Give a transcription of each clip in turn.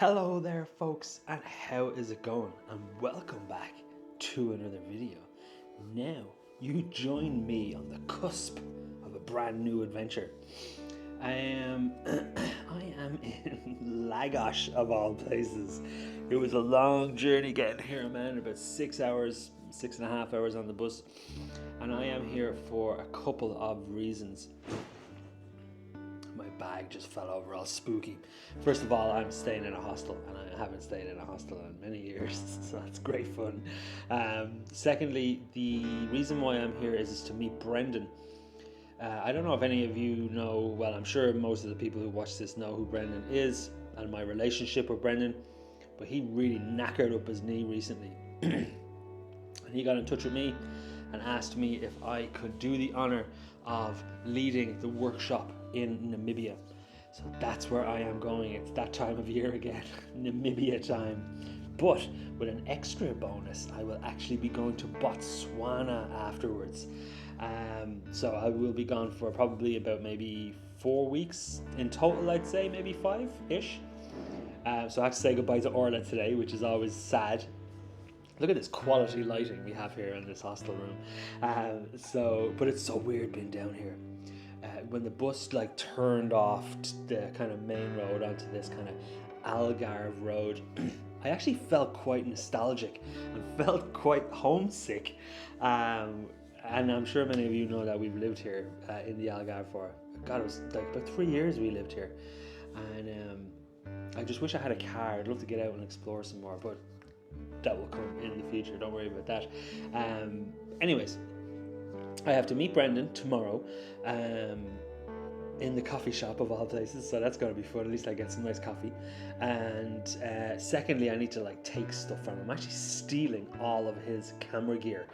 Hello there folks, and how is it going? And welcome back to another video. Now you join me on the cusp of a brand new adventure. I am in Lagos of all places. It was a long journey getting here, man, about 6 hours, 6.5 hours on the bus. And I am here for a couple of reasons. My bag just fell over all spooky. First of all, I'm staying in a hostel, and I haven't stayed in a hostel in many years, so that's great fun. Secondly, the reason why I'm here is to meet Brendan. I don't know if any of you know, well, I'm sure most of the people who watch this know who Brendan is and my relationship with Brendan, but he really knackered up his knee recently. And he got in touch with me and asked me if I could do the honour of leading the workshop in Namibia. So that's where I am going. It's that time of year again, Namibia time. But with an extra bonus, I will actually be going to Botswana afterwards. So I will be gone for probably about maybe 4 weeks in total, I'd say, maybe 5-ish. So I have to say goodbye to Orla today, which is always sad. Look at this quality lighting we have here in this hostel room. But it's so weird being down here. When the bus turned off the kind of main road onto this kind of Algarve road, I actually felt quite nostalgic and felt quite homesick. And I'm sure many of you know that we've lived here in the Algarve for, God, it was about 3 years we lived here. And I just wish I had a car. I'd love to get out and explore some more, but that will come in the future, don't worry about that. Anyways, I have to meet Brendan tomorrow in the coffee shop of all places, so that's going to be fun. At least I get some nice coffee. And secondly, I need to take stuff from him. I'm actually stealing all of his camera gear,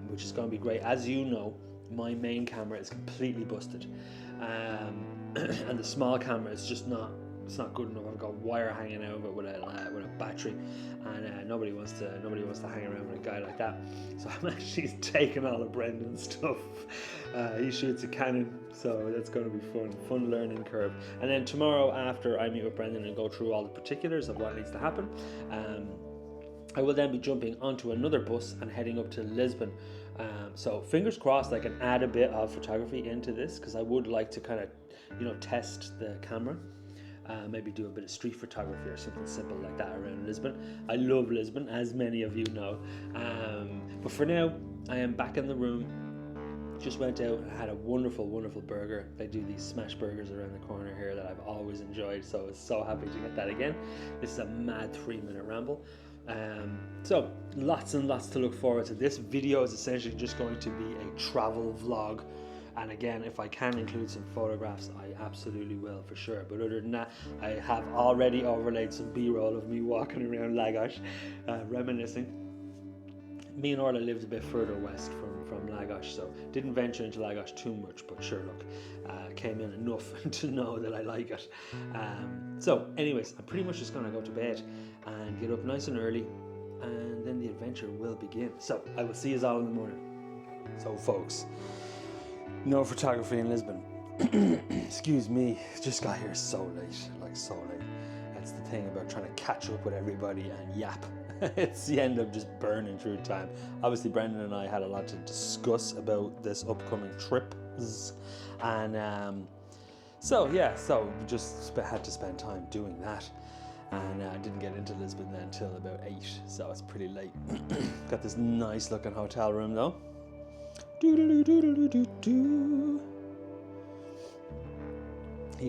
which is going to be great. As you know, my main camera is completely busted, and the small camera is just not. It's not good enough. I've got wire hanging out of it with a battery, and nobody wants to hang around with a guy like that. So I'm actually taking all of Brendan's stuff. He shoots a Canon, so that's going to be fun learning curve. And then tomorrow, after I meet with Brendan and go through all the particulars of what needs to happen, I will then be jumping onto another bus and heading up to Lisbon. So fingers crossed I can add a bit of photography into this, because I would like to kind of test the camera. Maybe do a bit of street photography or something simple like that around Lisbon. I love Lisbon, as many of you know. But for now, I am back in the room. Just went out and had a wonderful burger. They do these smash burgers around the corner here that I've always enjoyed, so I was so happy to get that again. This is a mad 3-minute ramble. So lots and lots to look forward to. This video is essentially just going to be a travel vlog. And again, if I can include some photographs, I absolutely will, for sure. But other than that, I have already overlaid some B-roll of me walking around Lagos, reminiscing. Me and Orla lived a bit further west from Lagos, so didn't venture into Lagos too much, but sure, look, came in enough to know that I like it. So anyways, I'm pretty much just going to go to bed and get up nice and early, and then the adventure will begin. So I will see you all in the morning. So folks, no photography in Lisbon. Excuse me, just got here so late, so late. That's the thing about trying to catch up with everybody and yap. It's the end of just burning through time. Obviously, Brendan and I had a lot to discuss about this upcoming trip. And so we just had to spend time doing that. And I didn't get into Lisbon then until about 8, so it's pretty late. Got this nice looking hotel room though. You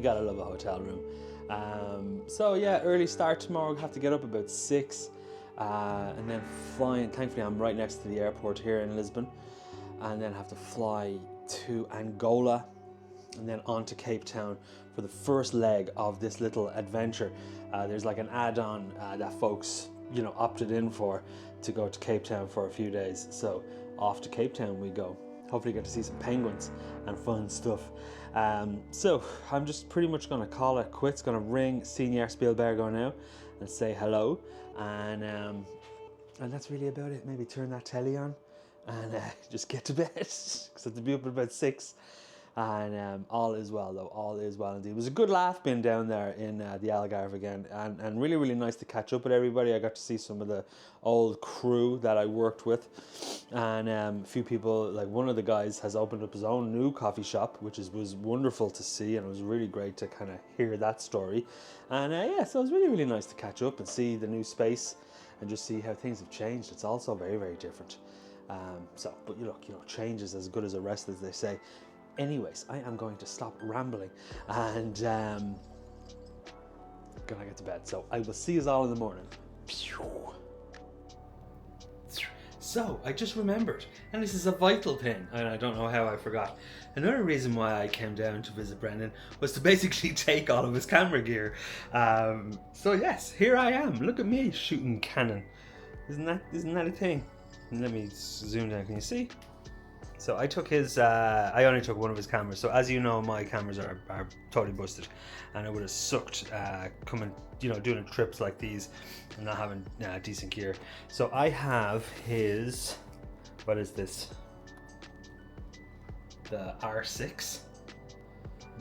gotta love a hotel room. Early start tomorrow. Have to get up about 6, and then flying. Thankfully, I'm right next to the airport here in Lisbon, and then have to fly to Angola, and then on to Cape Town for the first leg of this little adventure. There's an add-on that folks opted in for to go to Cape Town for a few days. So off to Cape Town we go. Hopefully get to see some penguins and fun stuff. So I'm just pretty much going to call it quits. Going to ring Senior Spielberger now and say hello. And that's really about it. Maybe turn that telly on and just get to bed, because I have to be up at about 6. And all is well, though. All is well indeed. It was a good laugh being down there in the Algarve again, and really, really nice to catch up with everybody. I got to see some of the old crew that I worked with, and a few people. Like one of the guys has opened up his own new coffee shop, which was wonderful to see, and it was really great to kind of hear that story. And yeah, so it was really, really nice to catch up and see the new space, and just see how things have changed. It's also very, very different. But look, change is as good as a rest, as they say. Anyways, I am going to stop rambling and gonna get to bed. So I will see you all in the morning. So I just remembered, and this is a vital thing, and I don't know how I forgot. Another reason why I came down to visit Brendan was to basically take all of his camera gear. So yes, here I am. Look at me shooting Canon. Isn't that a thing? Let me zoom down. Can you see? So I took I only took one of his cameras. So as you know, my cameras are totally busted, and it would have sucked doing trips like these and not having decent gear. So I have his, what is this? The R6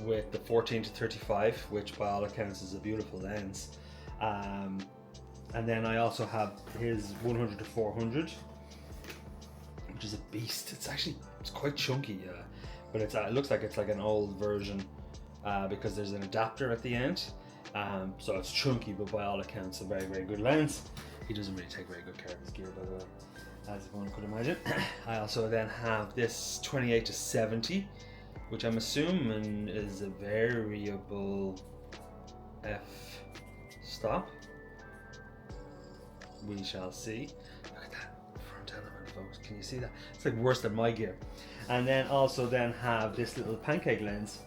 with the 14-35, which by all accounts is a beautiful lens. And then I also have his 100-400. Which is a beast. It's quite chunky, but it looks like it's like an old version because there's an adapter at the end. So it's chunky, but by all accounts, a very, very good lens. He doesn't really take very good care of his gear, by the way, as one could imagine. I also then have this 28-70, which I'm assuming is a variable f-stop. We shall see. Look at that front element, folks. Can you see that? It's like worse than my gear. And then also then have this little pancake lens,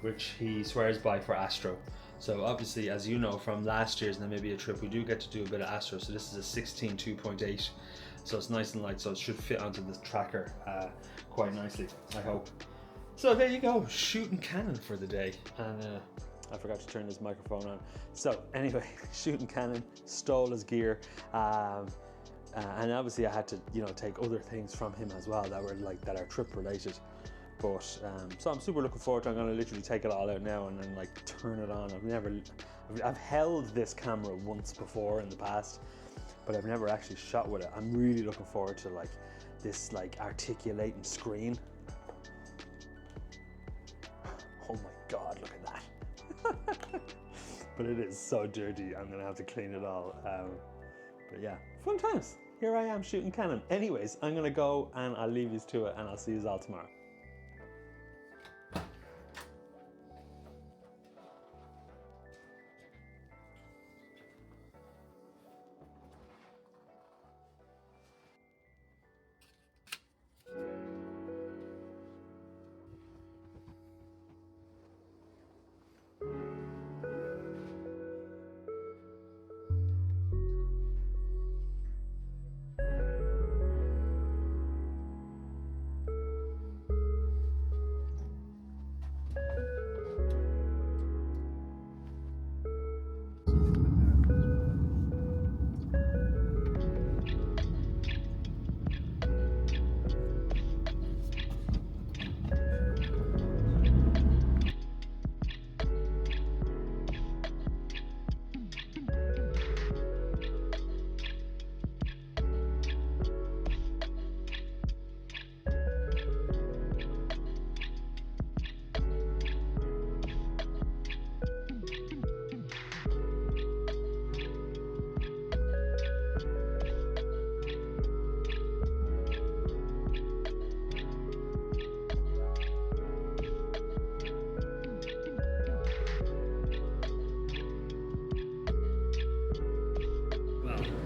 which he swears by for astro. So obviously, as you know from last year's Namibia trip, we do get to do a bit of astro. So this is a 16 2.8. So it's nice and light, so it should fit onto the tracker quite nicely, I hope. So there you go, shooting Canon for the day. And I forgot to turn this microphone on. So anyway, shooting Canon, stole his gear. And obviously I had to, take other things from him as well that are trip related. But so I'm super looking forward to it. I'm gonna literally take it all out now and then turn it on. I've held this camera once before in the past, but I've never actually shot with it. I'm really looking forward to this articulating screen. Oh my God, look at that. But it is so dirty, I'm gonna have to clean it all. But yeah, fun times. Here I am shooting Canon. Anyways, I'm gonna go and I'll leave you to it and I'll see you all tomorrow.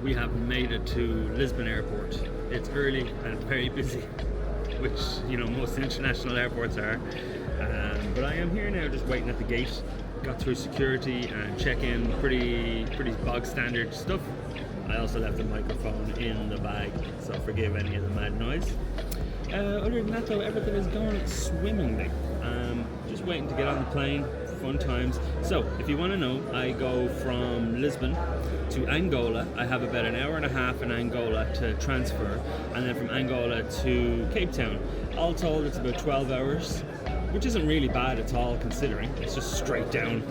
We have made it to Lisbon Airport. It's early and very busy, which most international airports are. But I am here now, just waiting at the gate. Got through security and check-in, pretty bog standard stuff. I also left the microphone in the bag, so forgive any of the mad noise. Other than that, though, everything is going swimmingly. Just waiting to get on the plane. Fun times. So if you want to know, I go from Lisbon to Angola. I have about an hour and a half in Angola to transfer, and then from Angola to Cape Town. All told, it's about 12 hours, which isn't really bad at all considering it's just straight down.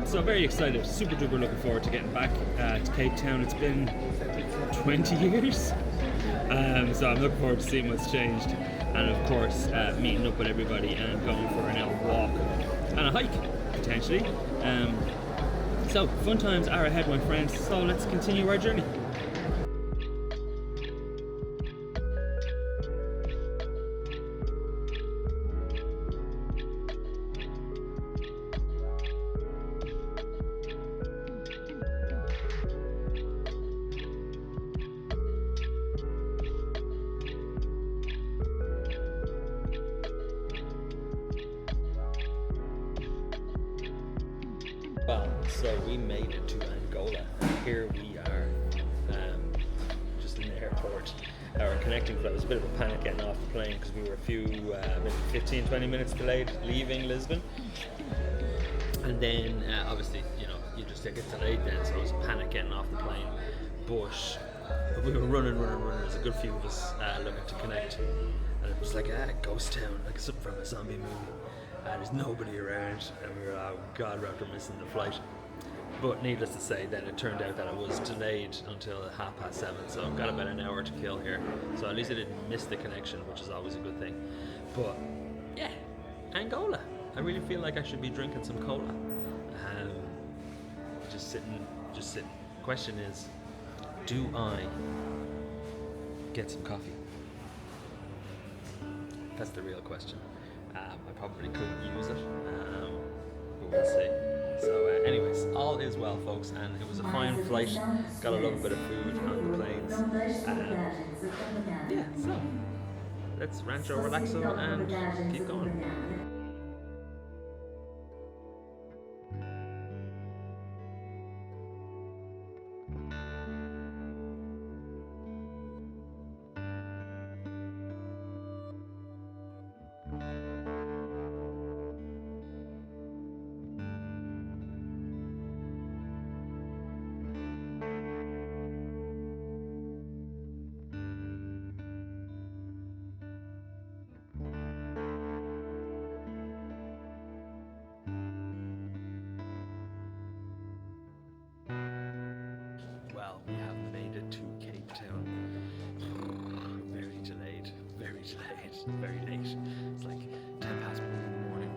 So very excited, super duper looking forward to getting back to Cape Town. It's been 20 years, so I'm looking forward to seeing what's changed, and of course meeting up with everybody and going for an hour walk and a hike potentially. So fun times are ahead, my friends, so let's continue our journey. Well, so we made it to Angola. Here we are, just in the airport. Our connecting flight was a bit of a panic getting off the plane because we were a few, maybe 15-20 minutes delayed leaving Lisbon. And then, obviously, you just get delayed then, so it was a panic getting off the plane. But we were running. There's a good few of us looking to connect. And it was like a ghost town, like something from a zombie movie. There's nobody around, and we were oh god, we're after missing the flight. But needless to say, then it turned out that it was delayed until 7:30, so I've got about an hour to kill here. So at least I didn't miss the connection, which is always a good thing. But yeah, Angola. I really feel like I should be drinking some cola. Just sitting. Question is, do I get some coffee? That's the real question. I probably could use it, but we'll see. So anyways, all is well, folks, and it was a fine flight. Got a little bit of food on the planes. Yeah, so let's rancho relaxo and keep going. Well, we have made it to Cape Town. Very delayed, very late. It's like 10 past 1 in the morning.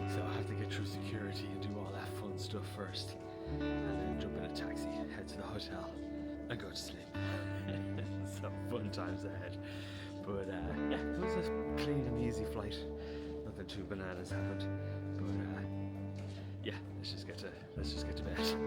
So I have to get through security and do all that fun stuff first. And then jump in a taxi, head to the hotel, and go to sleep. So fun times ahead. But yeah, it was a clean and easy flight. Nothing too bananas happened. But yeah, let's just get to bed.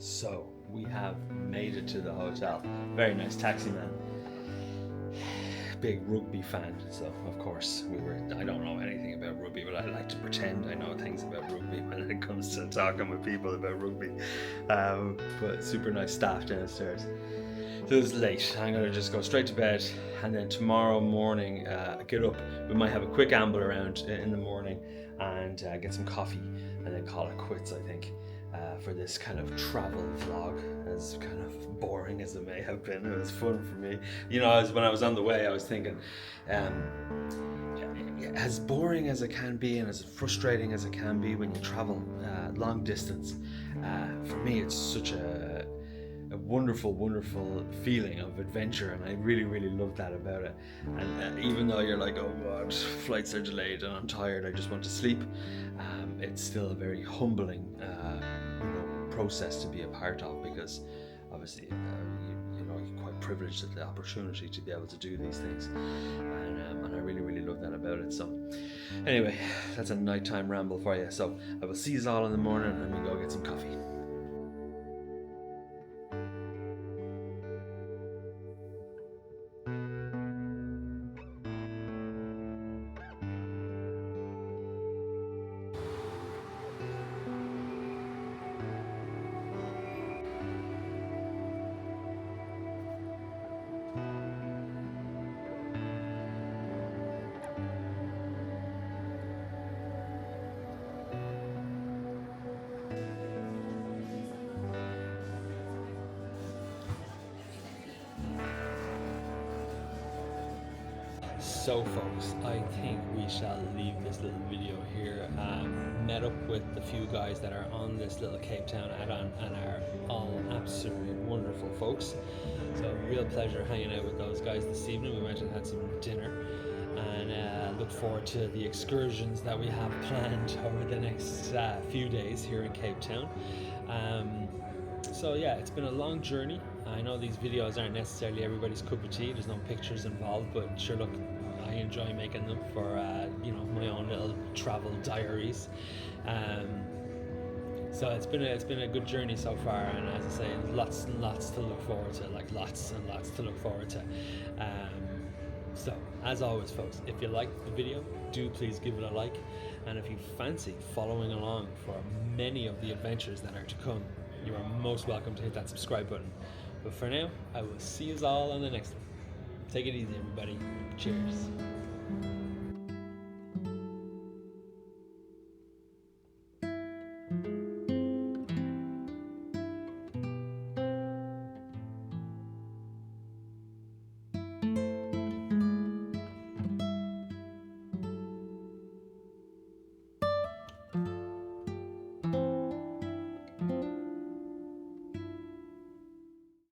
So we have made it to the hotel. Very nice taxi man. Big rugby fan, so of course I don't know anything about rugby, but I like to pretend I know things about rugby when it comes to talking with people about rugby. But super nice staff downstairs. So it's late. I'm gonna just go straight to bed, and then tomorrow morning get up. We might have a quick amble around in the morning and get some coffee, and then call it quits, I think. For this kind of travel vlog, as kind of boring as it may have been. It was fun for me. When I was on the way, I was thinking, as boring as it can be and as frustrating as it can be when you travel long distance, for me it's such a wonderful feeling of adventure, and I really love that about it. And even though you're like, oh god, flights are delayed and I'm tired, I just want to sleep, it's still a very humbling process to be a part of, because obviously you're quite privileged at the opportunity to be able to do these things, and I really love that about it. So anyway, that's a nighttime ramble for you, so I will see you all in the morning and we go get some coffee. So folks, I think we shall leave this little video here. Met up with the few guys that are on this little Cape Town add-on and are all absolutely wonderful folks. So real pleasure hanging out with those guys this evening. We went and had some dinner, and look forward to the excursions that we have planned over the next few days here in Cape Town. So yeah, it's been a long journey. I know these videos aren't necessarily everybody's cup of tea. There's no pictures involved, but sure, look, I enjoy making them for my own little travel diaries. So it's been a good journey so far, and as I say, lots and lots to look forward to, like lots and lots to look forward to. So as always, folks, if you like the video, do please give it a like, and if you fancy following along for many of the adventures that are to come, you are most welcome to hit that subscribe button. But for now, I will see you all on the next one. Take it easy, everybody. Cheers.